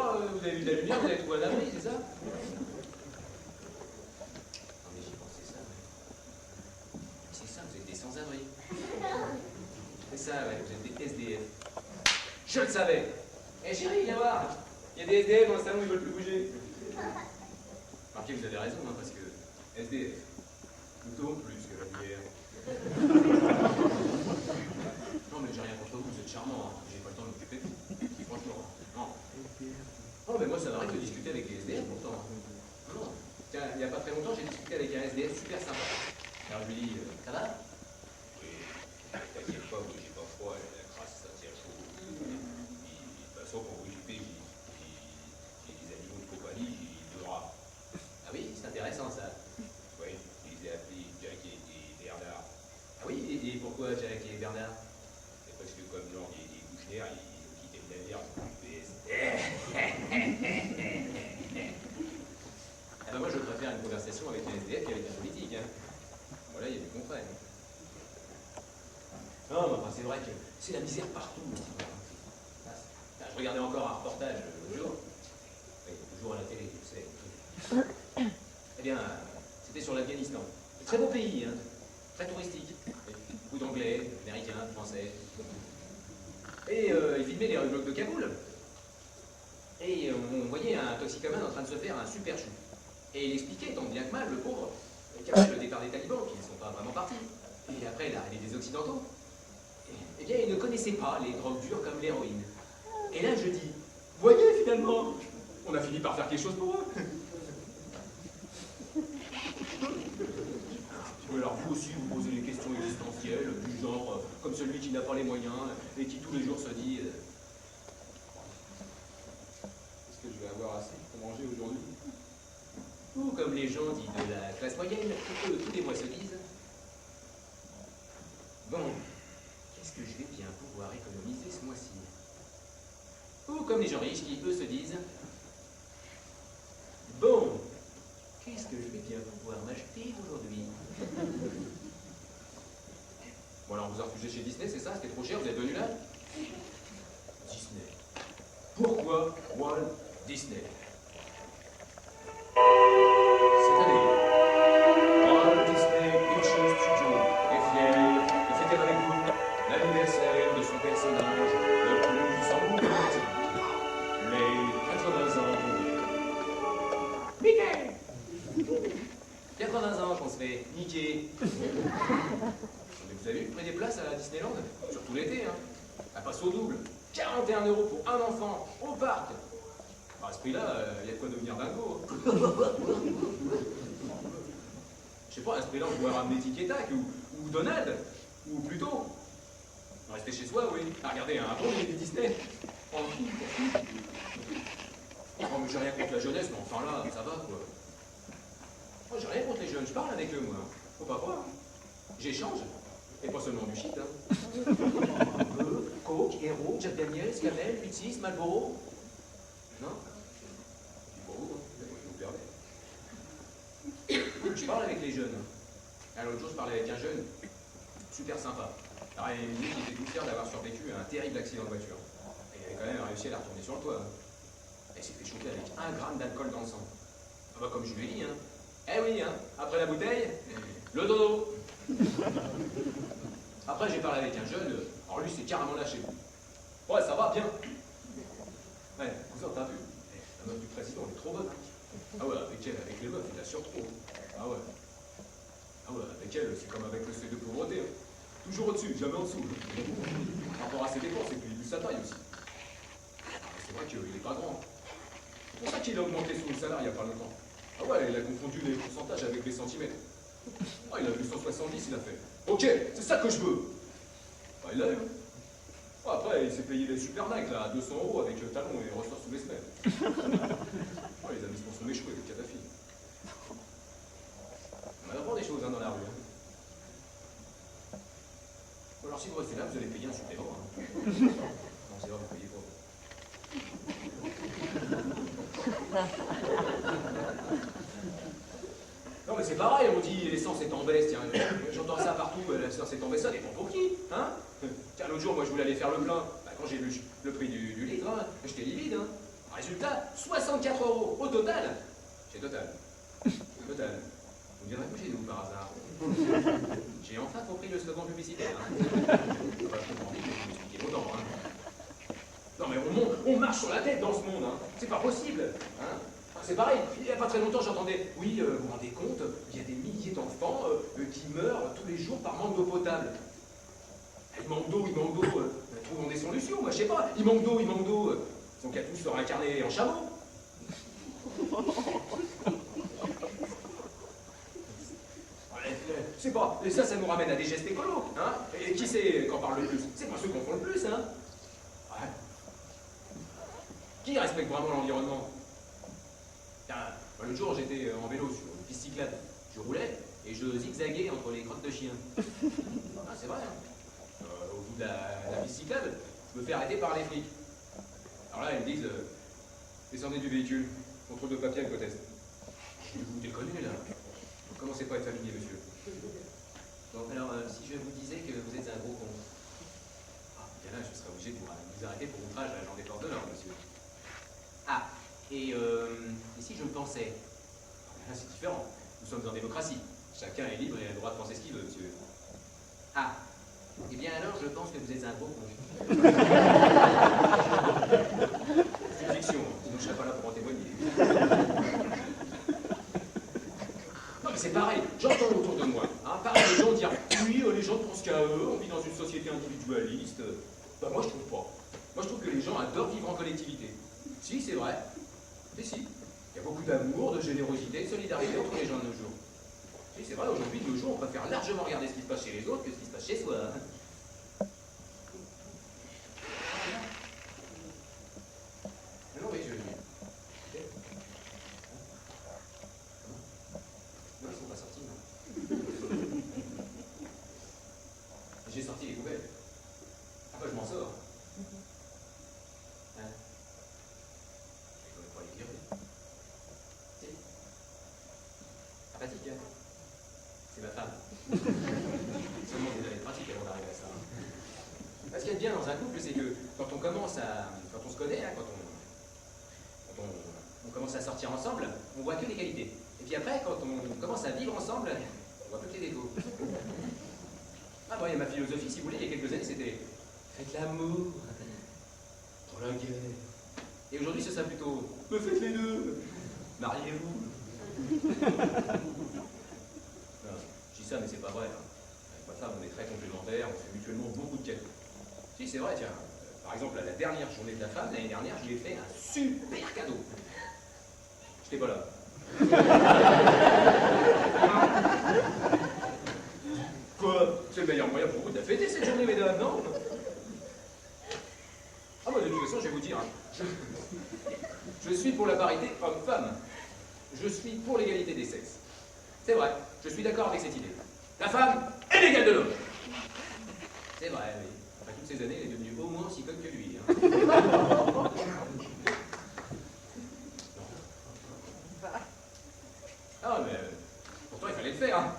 alors, vous avez vu de la lumière, vous avez trouvé un abri, c'est ça? Non, mais j'y pensais ça, ouais. C'est ça, vous êtes des sans-abri. C'est ça, ouais, vous êtes des SDF. Je le savais. Eh chérie, viens voir. Il y a des SDF dans le salon, ils veulent plus bouger. Remarquez, vous avez raison, hein, parce que SDF, plutôt plus que la lumière. Non, mais j'ai rien contre vous, vous êtes charmant, hein. J'ai pas le temps de m'occuper de vous. Franchement, non. Non, mais moi, ça m'arrive de discuter avec les SDF pourtant. Non. Tiens, il n'y a pas très longtemps, j'ai discuté avec un SDF super sympa. Alors je lui dis, ça va? Oui, t'inquiète pas, moi j'ai pas froid, la crasse, ça tient chaud. De toute façon, pour vous occuper, j'ai des animaux de compagnie, j'ai 2 rats. Ah oui, c'est intéressant ça. Oui, je les ai appelés Jack et Bernard. Ah oui, et pourquoi Jack et Bernard? C'est parce que comme Lord et Kouchner, ils ont quitté le navire pour s'occuper. Ah ben moi je préfère une conversation avec un SDF qu'avec un politique. Hein. Voilà, il y a du concret. Non, mais enfin, c'est vrai que c'est la misère partout. Je regardais encore un reportage l'autre jour. Oui, toujours à la télé, tu sais. Eh bien, c'était sur l'Afghanistan. Très beau pays, hein. Très touristique. Beaucoup d'anglais, américains, français. Et ils filmaient les blocs de Kaboul. Et on voyait un toxicomane en train de se faire un super chou. Et il expliquait, tant bien que mal, le pauvre, qu'après le départ des talibans, qui ne sont pas vraiment partis, et après l'arrivée des Occidentaux, eh bien, ils ne connaissaient pas les drogues dures comme l'héroïne. Et là, je dis, voyez, finalement, on a fini par faire quelque chose pour eux. Alors vous aussi, vous posez des questions existentielles, du genre, comme celui qui n'a pas les moyens, et qui tous les jours se dit... Est-ce que je vais avoir assez pour manger aujourd'hui? Ou comme les gens dits de la classe moyenne, eux, tous les mois se disent... Bon, qu'est-ce que je vais bien pouvoir économiser ce mois-ci? Ou comme les gens riches qui, eux, se disent... Bon, qu'est-ce que je vais bien pouvoir m'acheter aujourd'hui? Bon alors vous refugez chez Disney, c'est ça? C'était trop cher, vous êtes venu là? Disney. Pourquoi Walt Disney? Cette année, Walt Disney Pictures Studio est fier de fêter avec vous l'anniversaire de son personnage le plus emblématique, les 80 ans. Mickey! 80 ans qu'on se fait niquer. Mais vous avez vu le prix des places à Disneyland? Surtout l'été, hein. Elle passe au double. 41 € pour un enfant au parc. À ce prix-là, il y a de quoi devenir dingo. Je sais pas, à ce prix-là, on pourrait ramener Tic et Tac ou Donald. Ou plutôt, rester chez soi, oui. Ah, regardez, un bon des Disney. Oh, mais j'ai rien contre la jeunesse, mais enfin là, ça va, quoi. Moi, j'ai rien contre les jeunes, je parle avec eux, moi. Faut pas croire. J'échange. Et pas seulement du shit, hein. Coke, Hero, Jack Daniels, Camel, 8-6, Marlboro. Non? C'est pour vous, hein. Je vous permets. Je parle avec les jeunes. L'autre jour, je parlais avec un jeune. Super sympa. Alors, il me dit qu'il était tout fier d'avoir survécu à un terrible accident de voiture. Et il avait quand même réussi à la retourner sur le toit. Et il s'est fait choper avec 1 gramme d'alcool dans le sang. Ah bah, comme je lui ai dit, hein. Eh oui, hein, après la bouteille, le dodo. Après, j'ai parlé avec un jeune, alors lui, c'est carrément lâché. Ouais, ça va, bien. Ouais, cousin, t'as vu? La meuf du président, elle est trop bonne. Ah ouais, avec elle, avec les meufs, il assure trop. Ah ouais. Ah ouais, avec elle, c'est comme avec le seuil de pauvreté. Hein. Toujours au-dessus, jamais en dessous. Par rapport à ses dépenses, et puis sa taille aussi. C'est vrai qu'il est pas grand. C'est pour ça qu'il a augmenté son salaire il n'y a pas longtemps. Ah ouais, il a confondu les pourcentages avec les centimètres. Ah, il a vu 170, il a fait. Ok, c'est ça que je veux. Bah, il l'a eu. Ah, après, il s'est payé les super Nike, là, à 200 € avec le talon et ressort sous les semelles. Ah, les amis se sont échoués avec Kadhafi. On apprend des choses, hein, dans la rue. Hein. Bon, alors, si vous restez là, vous allez payer un supplément. Hein. Non, c'est vrai, vous payez pas. Non mais c'est pareil, on dit l'essence est en baisse, tiens, j'entends ça partout, l'essence est en baisse, ça dépend pour qui, hein? Tiens, l'autre jour, moi je voulais aller faire le plein, bah, quand j'ai vu le prix du litre, hein, j'étais livide, hein? Résultat, 64 € au total. Chez Total. Total. Vous ne viendrez plus chez nous par hasard. J'ai enfin compris le slogan publicitaire. On va comprendre, je vais vous expliquer longtemps. Non mais on marche sur la tête dans ce monde. C'est pas possible. C'est pareil, il n'y a pas très longtemps j'entendais, oui, vous vous rendez compte, il y a des milliers d'enfants qui meurent tous les jours par manque d'eau potable. Il manque d'eau, trouvons des solutions, moi je sais pas, il manque d'eau. Ils ont qu'à tous se réincarner en chameau. C'est pas, et ça nous ramène à des gestes écolos, Et qui c'est qu'en parle le plus? C'est pas ceux qu'on font le plus, Ouais. Qui respecte vraiment l'environnement? L'autre jour, j'étais en vélo sur une piste cyclable. Je roulais et je zigzaguais entre les crottes de chiens. C'est vrai, au bout de la piste cyclable, je me fais arrêter par les flics. Alors là, ils me disent descendez du véhicule, contrôle de papier alcotest. Vous déconnez là. Vous commencez pas à être familier, monsieur. Bon, alors, si je vous disais que vous êtes un gros con. Bien là, je serais obligé de vous arrêter pour outrage à l'agent des forces de l'ordre, monsieur. Et si je pensais? Là, c'est différent. Nous sommes en démocratie. Chacun est libre et a le droit de penser ce qu'il veut, monsieur. Eh bien alors, je pense que vous êtes un gros con. C'est une fiction, sinon je serais pas là pour en témoigner. Non, mais c'est pareil, j'entends autour de moi. Pareil, les gens dire oui, les gens ne pensent qu'à eux, on vit dans une société individualiste. Moi, je trouve pas. Moi, je trouve que les gens adorent vivre en collectivité. Si, c'est vrai. Mais si. Il y a beaucoup d'amour, de générosité, de solidarité entre les gens de nos jours. Si, c'est vrai, aujourd'hui, de nos jours, on préfère largement regarder ce qui se passe chez les autres que ce qui se passe chez soi. Non, oui, je... Non, ils sont pas sortis, non. J'ai sorti les poubelles. Après, je m'en sors. Je ne pas les virer. Si. Pratique, C'est ma femme. Seulement des années de pratique avant d'arriver à ça. Ce qu'il y a de bien dans un couple, c'est que quand on commence à... Quand on se connaît, quand on commence à sortir ensemble, on voit que les qualités. Et puis après, quand on commence à vivre ensemble, on voit que les défauts. Moi, ma philosophie, si vous voulez, il y a quelques années, c'était faites l'amour, pour la guerre. Et aujourd'hui, ce serait plutôt me faites les deux, mariez-vous. Non, je dis ça, mais c'est pas vrai. Avec ma femme, on est très complémentaires, on fait mutuellement beaucoup de cadeaux. Si, c'est vrai, tiens. Par exemple, à la dernière journée de la femme, l'année dernière, je lui ai fait un super cadeau. J'étais pas là. Quoi? C'est le meilleur moyen pour vous de la fêter cette journée, mesdames, non? Moi, de toute façon, je vais vous dire, je suis pour la parité homme-femme. Je suis pour l'égalité des sexes. C'est vrai, je suis d'accord avec cette idée. La femme est l'égale de l'homme. C'est vrai, oui. Après toutes ces années, elle est devenue au moins aussi conne que lui. Mais pourtant, il fallait le faire.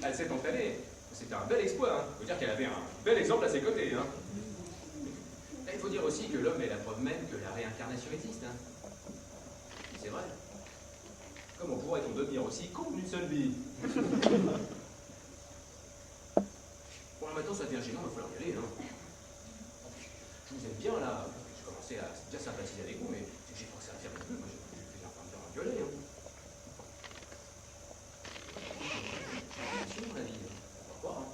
Elle s'est entraînée. C'était un bel exploit. Il faut dire qu'elle avait un bel exemple à ses côtés. Et il faut dire aussi que l'homme est la preuve même que la réincarnation existe. C'est vrai. Comment pourrait-on devenir aussi con d'une seule vie? Bon, maintenant, ça devient gênant, il va falloir y aller. Je vous aime bien, là. J'ai commencé à bien sympathiser avec vous, mais j'ai pensé à faire un peu. Moi, je vais finir par me faire engueuler. Ma passion, mon avis. Pourquoi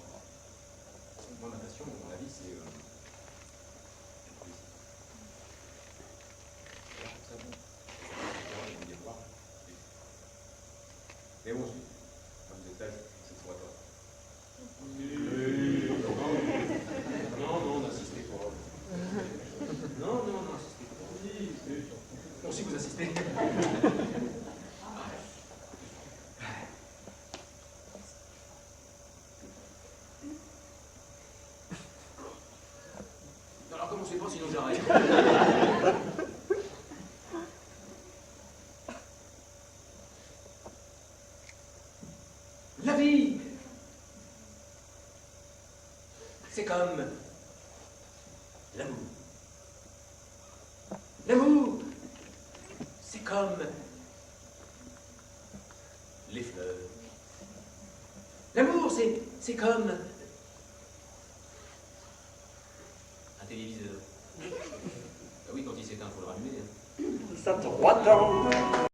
Moi, ma passion, mon avis, c'est... Mais bon, quand vous êtes là, je ne pourrais pas. Non, n'insistez pas. Non, n'insistez pas. Non, si vous insistez. Alors commencez pas, sinon j'arrête. La vie, c'est comme l'amour. L'amour, c'est comme Les fleurs. l'amour, c'est comme un téléviseur. Ah oui, quand il s'éteint, il faut le rallumer. Hein. Ça te droit dedans.